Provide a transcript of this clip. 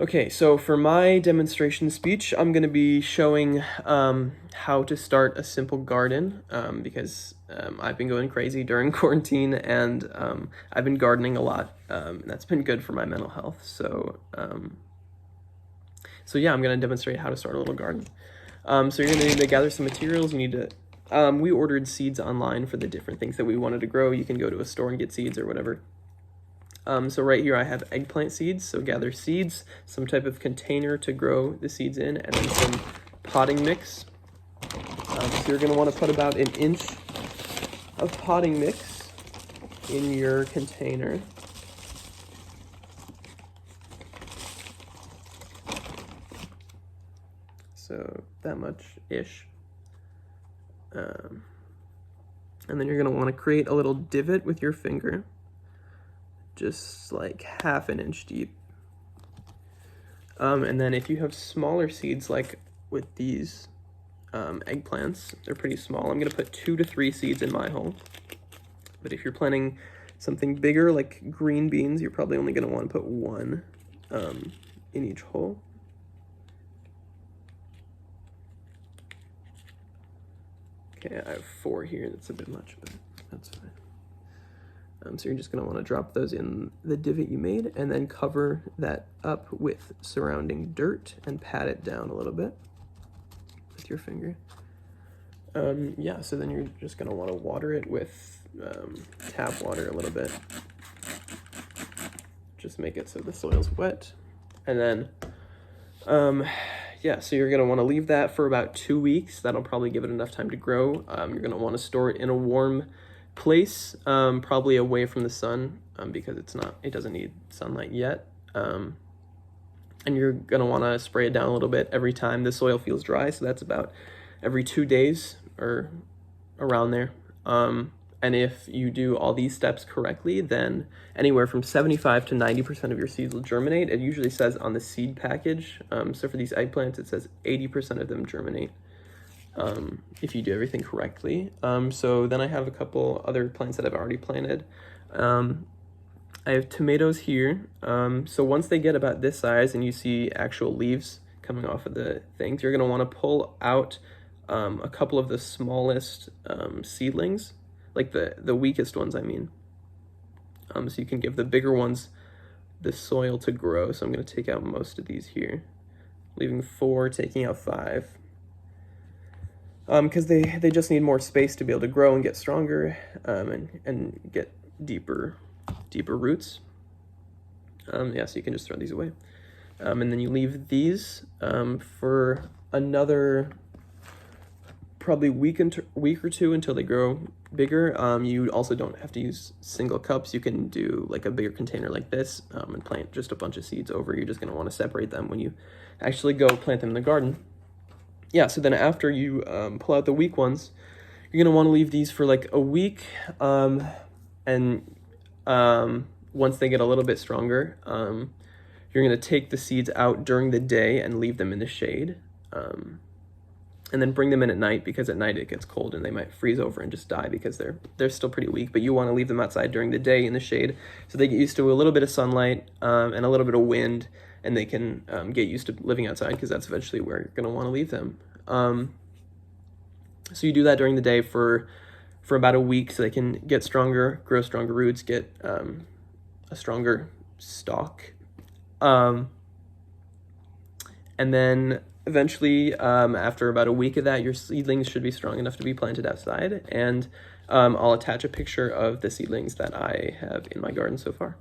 Okay, so for my demonstration speech, I'm going to be showing how to start a simple garden because I've been going crazy during quarantine and I've been gardening a lot. And that's been good for my mental health. So yeah, I'm going to demonstrate how to start a little garden. So you're going to need to gather some materials. You need to, we ordered seeds online for the different things that we wanted to grow. You can go to a store and get seeds or whatever. So right here I have eggplant seeds, so gather seeds, some type of container to grow the seeds in, and then some potting mix. So you're going to want to put about 1 inch of potting mix in your container. So that much-ish. And then you're going to want to create a little divot with your finger, just like 1/2 inch deep. And then if you have smaller seeds, like with these eggplants, they're pretty small. I'm gonna put 2 to 3 seeds in my hole. But if you're planting something bigger, like green beans, you're probably only gonna wanna put 1 in each hole. Okay, I have 4 here. That's a bit much, but that's fine. So you're just going to want to drop those in the divot you made and then cover that up with surrounding dirt and pat it down a little bit with your finger. Yeah, so then you're just going to want to water it with tap water a little bit. Just make it so the soil's wet. And then, yeah, so you're going to want to leave that for about 2 weeks. That'll probably give it enough time to grow. You're going to want to store it in a warm place, probably away from the sun, because it doesn't need sunlight yet. And you're gonna wanna spray it down a little bit every time the soil feels dry, so that's about every 2 days or around there. And if you do all these steps correctly, then anywhere from 75 to 90% of your seeds will germinate. It usually says on the seed package, so for these eggplants, it says 80% of them germinate. If you do everything correctly. So then I have a couple other plants that I've already planted. I have tomatoes here. So once they get about this size and you see actual leaves coming off of the things, you're going to want to pull out a couple of the smallest seedlings, like the weakest ones, I mean. So you can give the bigger ones the soil to grow. So I'm going to take out most of these here, leaving 4, taking out 5. Because they just need more space to be able to grow and get stronger, and get deeper roots. Yeah, so you can just throw these away. And then you leave these for another probably week or two until they grow bigger. You also don't have to use single cups. You can do like a bigger container like this and plant just a bunch of seeds over. You're just going to want to separate them when you actually go plant them in the garden. Yeah, so then after you pull out the weak ones, you're going to want to leave these for like a week. And once they get a little bit stronger, you're going to take the seeds out during the day and leave them in the shade. And then bring them in at night, because at night it gets cold and they might freeze over and just die because they're still pretty weak. But you want to leave them outside during the day in the shade so they get used to a little bit of sunlight and a little bit of wind, and they can get used to living outside, because that's eventually where you're going to want to leave them. So you do that during the day for about a week so they can get stronger, grow stronger roots, get a stronger stalk. And then eventually, after about a week of that, your seedlings should be strong enough to be planted outside. And I'll attach a picture of the seedlings that I have in my garden so far.